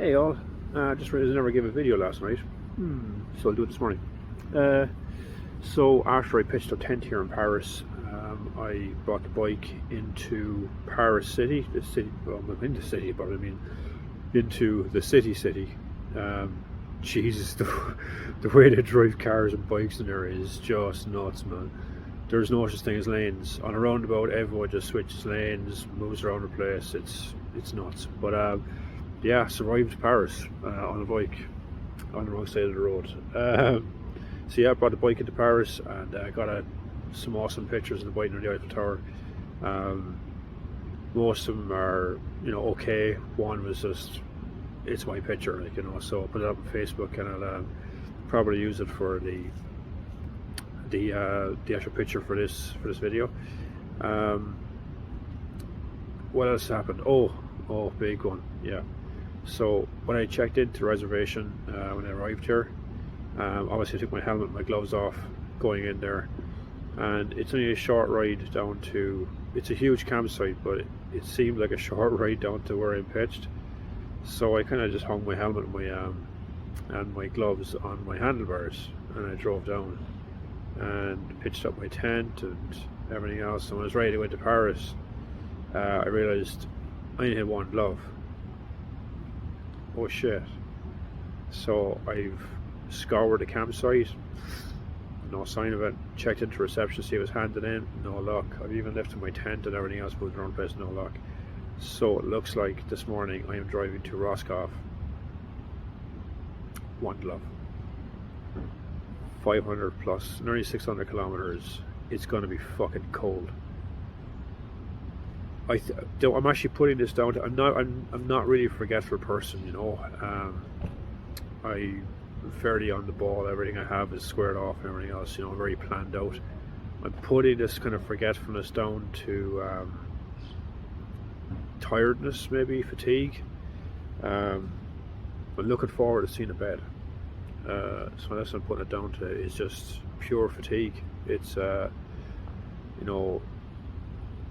Hey all, just realized I never gave a video last night, so I'll do it this morning. So after I pitched a tent here in Paris, I brought the bike into Paris city, well I'm in the city, but I mean into the city. Jesus, the way they drive cars and bikes in there is just nuts, man. There's no such thing as lanes. On a roundabout, everyone just switches lanes, moves around the place, it's nuts. But yeah, survived Paris on a bike on the wrong side of the road. So yeah, I brought the bike into Paris and got some awesome pictures of the bike near the Eiffel Tower. Most of them are, okay. One was just, it's my picture, so I put it up on Facebook and I'll probably use it for the actual picture for this video. What else happened? Oh, big one, yeah. So when I checked into the reservation, when I arrived here, obviously I took my helmet and my gloves off going in there, and it's only a short ride down to, it's a huge campsite, but it seemed like a short ride down to where I'm pitched. So I kind of just hung my helmet and my gloves on my handlebars, and I drove down and pitched up my tent and everything else. And when I was ready to go into Paris, I realized I only had one glove. Oh shit. So I've scoured the campsite, no sign of it. Checked into reception to see it was handed in, no luck. I've even lifted my tent and everything else, moved around the place, no luck. So it looks like this morning I am driving to Roscoff. One glove. 500 plus, nearly 600 kilometers. It's going to be fucking cold. I'm actually putting this down to, I'm not really a forgetful person, I'm fairly on the ball. Everything I have is squared off and everything else, very planned out. I'm putting this kind of forgetfulness down to tiredness, maybe fatigue. I'm looking forward to seeing a bed. So that's what I'm putting it down to, is just pure fatigue. It's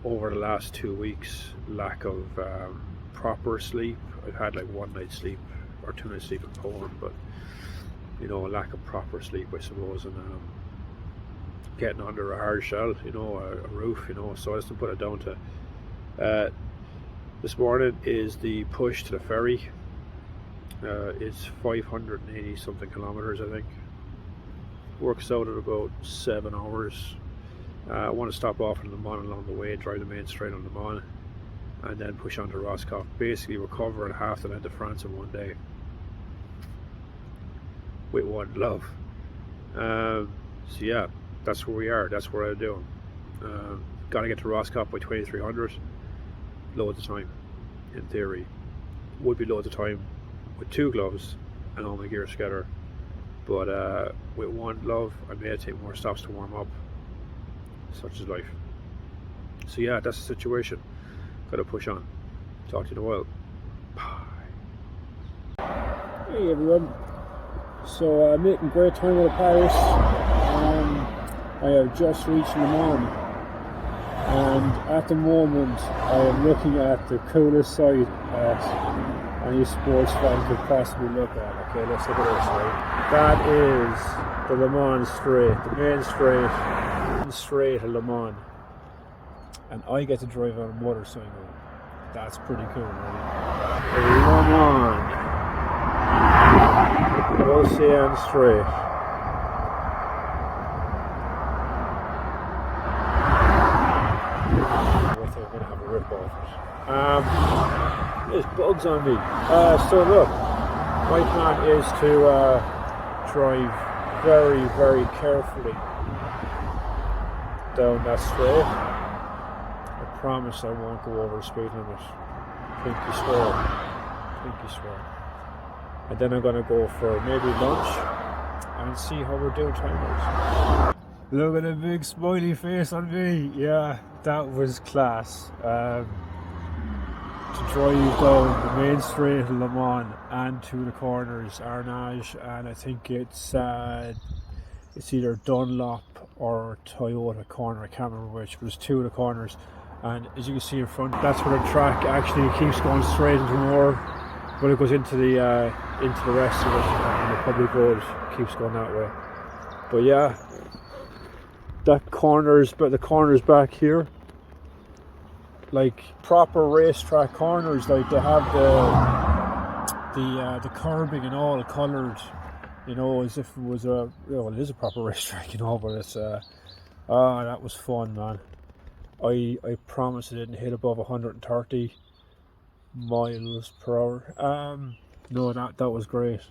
over the last 2 weeks, lack of proper sleep. I've had like 1 night's sleep or 2 nights sleep in Poland, but lack of proper sleep, I suppose, and getting under a hard shell, a roof, so I just put it down to this morning is the push to the ferry. It's 580 something kilometers, I think. Works out at about 7 hours. I want to stop off in Le Mans along the way, drive the main straight on Le Mans, and then push on to Roscoff. Basically recovering half the length of France in one day with one glove. So yeah, that's where we are. That's what I'm doing. Got to get to Roscoff by 2300. Loads of time, in theory. Would be loads of time with 2 gloves and all my gear together, but with 1 glove I may take more stops to warm up. Such is life. So yeah, that's the situation. Gotta push on. Talk to you in a while. Bye. Hey everyone. So I'm making great time out of Paris. I have just reached Le Mans, and at the moment I am looking at the coolest site that any sports fan could possibly look at. Okay, let's look at this, right? That is the Le Mans Straight, the main straight of Le Mans, and I get to drive on a motorcycle. That's pretty cool, right? Le Mans Ocean Straight. I'm gonna have a rip off it. There's bugs on me. So look, my plan is to drive very, very carefully down that straight. I promise I won't go over the speed limit. Pinky swear. And then I'm gonna go for maybe lunch and see how we're doing time-wise. Look at the big smiley face on me. Yeah, that was class. To drive down the main straight of Le Mans and 2 of the corners, Arnage, and I think it's either Dunlop or Toyota corner, I can't remember which, but it's 2 of the corners. And as you can see in front, that's where the track actually keeps going straight into more but it goes into the rest of it, and the public road keeps going that way. But yeah, the corners back here, like proper racetrack corners. Like they have the curbing and all coloured, you know, as if it was a, you know, it is a proper racetrack, you know. But it's that was fun, man. I promise I didn't hit above 130 miles per hour. No, that was great.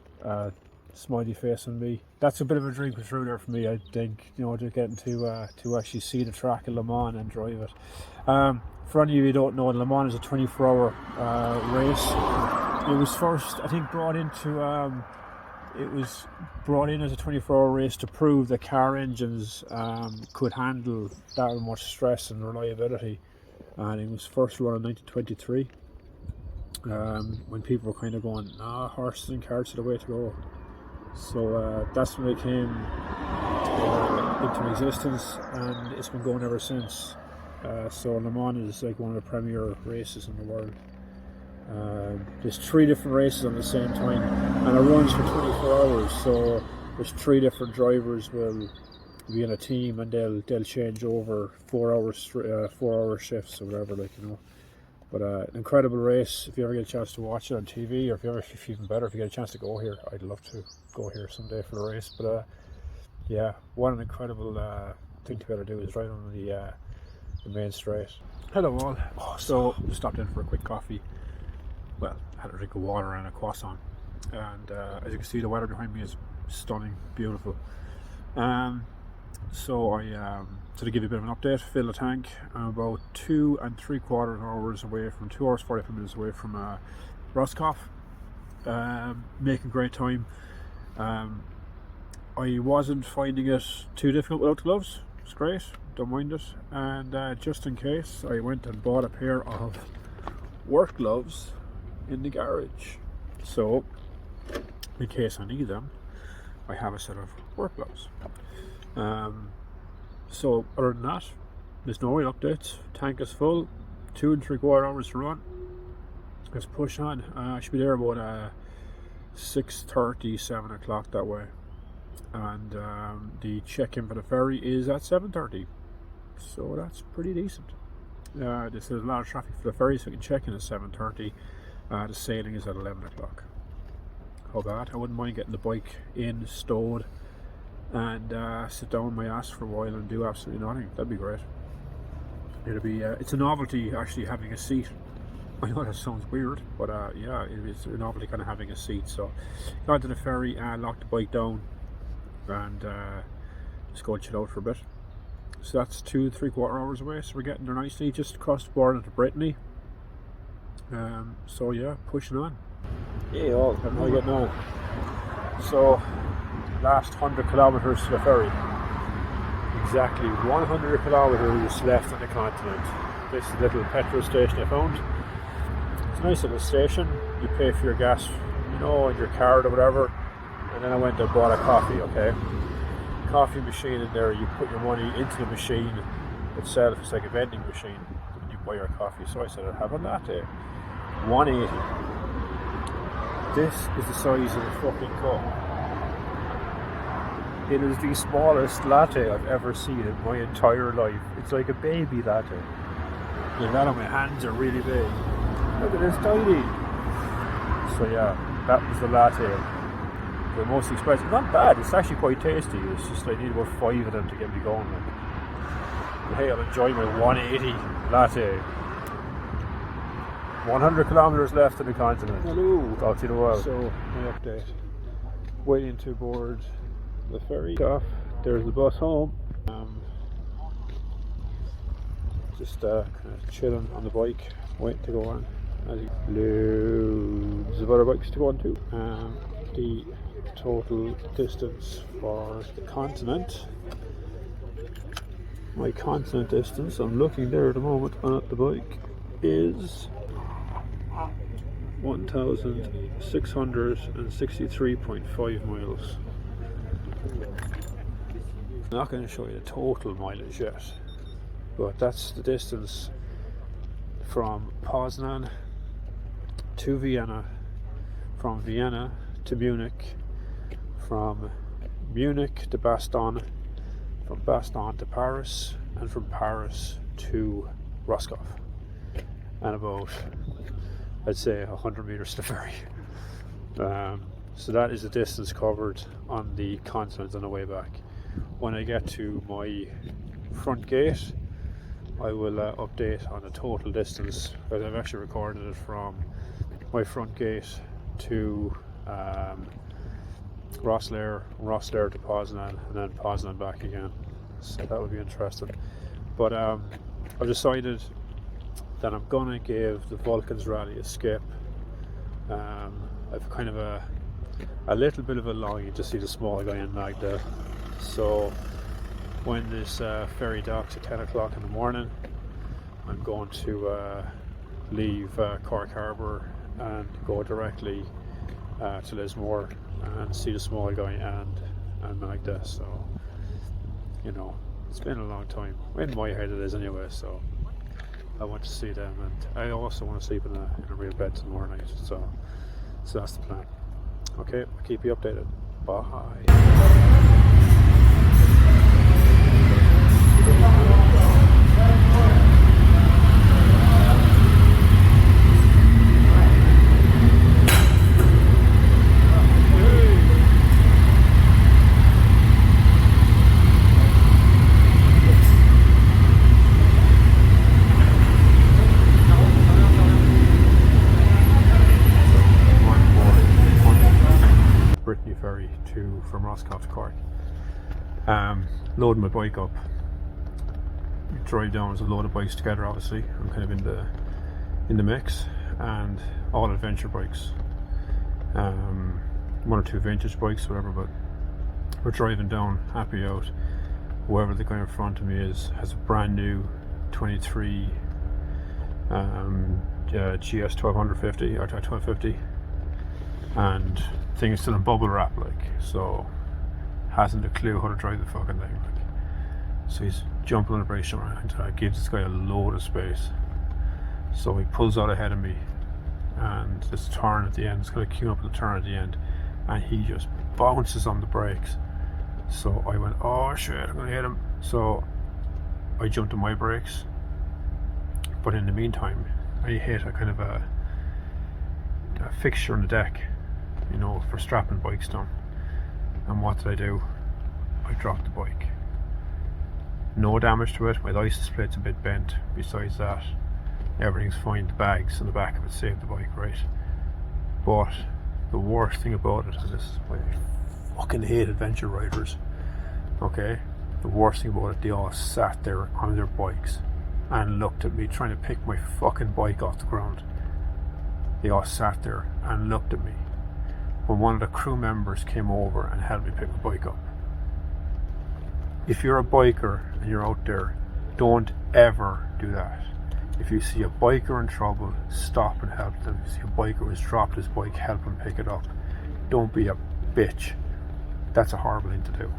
Smiley face on me. That's a bit of a dream come true there for me. I think, you know, just getting to actually see the track in Le Mans and drive it. For any of you who don't know, Le Mans is a 24-hour race. It was first, I think, brought in as a 24-hour race to prove that car engines could handle that much stress and reliability. And it was first run in 1923, when people were kind of going, nah, horses and carts are the way to go. So that's when it came into existence, and it's been going ever since. So Le Mans is like one of the premier races in the world. There's 3 different races on the same time, and it runs for 24 hours. So there's 3 different drivers will be in a team, and they'll change over 4 hour shifts or whatever, like, you know. But an incredible race. If you ever get a chance to watch it on TV, or if even better, if you get a chance to go here, I'd love to go here someday for the race. But yeah, what an incredible thing to be able to do is right on the main straight. Hello all. So stopped in for a quick coffee. Well, had a drink of water and a croissant, and as you can see, the weather behind me is stunning, beautiful. So to give you a bit of an update, fill the tank. I'm about 2 3/4 hours away from 2 hours 45 minutes away from Roscoff. Making great time. I wasn't finding it too difficult without gloves. It's great, don't mind it. And just in case, I went and bought a pair of work gloves in the garage. So in case I need them, I have a set of work gloves. So other than that, there's no real updates. Tank is full, 2 3/4 hours to run. Let's push on. I should be there about 6:30, 7 o'clock that way. And the check-in for the ferry is at 7:30, so that's pretty decent. There's a lot of traffic for the ferry, so I can check in at 7:30. The sailing is at 11 o'clock. How bad? I wouldn't mind getting the bike in, stowed, and sit down on my ass for a while and do absolutely nothing. That'd be great. It'll be it's a novelty actually having a seat. I know that sounds weird, but yeah, it's a novelty kind of having a seat. So got to the ferry, locked the bike down, and just go and chill out for a bit. So that's 2 3/4 hours away, so we're getting there nicely, just across the border into Brittany. So yeah, pushing on. Yeah, all how are you getting on? So last 100 kilometers to the ferry. Exactly 100 kilometers left on the continent. This is a little petrol station I found. It's a nice little station. You pay for your gas, you know, in your card or whatever. And then I went and bought a coffee, okay? Coffee machine in there, you put your money into the machine itself. It's like a vending machine, and you buy your coffee. So I said I'd have a latte. 180. This is the size of the fucking cup. It is the smallest latte I've ever seen in my entire life. It's like a baby latte. The amount of my hands are really big. Look at this, tiny. So yeah, that was the latte. The most expensive. Not bad, it's actually quite tasty. It's just I need about 5 of them to get me going. But hey, I'll enjoy my 180 latte. 100 kilometers left in the continent. Hello. Talk to you in a while. So, my update. Waiting to board the ferry. Off. There's the bus home. Just kind of chilling on the bike, waiting to go on. Loads of other bikes to go on too. The total distance for the continent. My continent distance, I'm looking there at the moment on the bike, is 1,663.5 miles. I'm not going to show you the total mileage yet, but that's the distance from Poznan to Vienna from Vienna to Munich, from Munich to Bastogne, from Bastogne to Paris, and from Paris to Roscoff, and about, I'd say, 100 meters to ferry. So that is the distance covered on the continent on the way back. When I get to my front gate, I will update on the total distance, because I've actually recorded it from my front gate to Rosslare to Poznan, and then Poznan back again. So that would be interesting. But I've decided that I'm gonna give the Vulcans Rally a skip. I've kind of a little bit of a longing to see the small guy in Magda. So when this ferry docks at 10 o'clock in the morning, I'm going to leave Cork Harbour and go directly to Lismore and see the small guy and Magda. So, you know, it's been a long time. In my head it is anyway, so I want to see them, and I also want to sleep in a real bed tomorrow night. So that's the plan. Okay, I'll keep you updated. Bye. Ferry from Roscoff to Cork. Loading my bike up. Drive down as a load of bikes together. Obviously, I'm kind of in the mix, and all adventure bikes. One or two vintage bikes, whatever. But we're driving down, happy out. Whoever the guy in front of me has a brand new 23 GS 1250 or 1250, and thing is still in bubble wrap, like, so hasn't a clue how to drive the fucking thing, like. So he's jumping on the brakes around, gives this guy a load of space. So he pulls out ahead of me, and this turn at the end, it's got to queue up the turn at the end, and he just bounces on the brakes. So I went, oh shit, I'm gonna hit him. So I jumped on my brakes, but in the meantime I hit a kind of a fixture on the deck, you know, for strapping bikes down. And what did I do? I dropped the bike. No damage to it. My license plate's a bit bent. Besides that, everything's fine. The bags on the back of it saved the bike, right? But the worst thing about it, and this is why I fucking hate adventure riders, okay? The worst thing about it, they all sat there on their bikes and looked at me trying to pick my fucking bike off the ground. They all sat there and looked at me. When one of the crew members came over and helped me pick my bike up. If you're a biker and you're out there, don't ever do that. If you see a biker in trouble, stop and help them. If you see a biker who's dropped his bike, help him pick it up. Don't be a bitch. That's a horrible thing to do.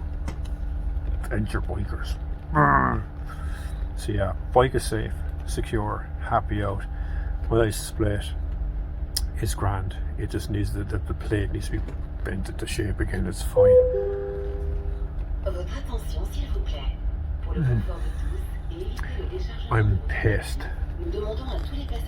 Adventure bikers. So yeah, bike is safe, secure, happy out. My license plate is grand. It just needs the plate needs to be bent into shape again. It's fine. I'm pissed.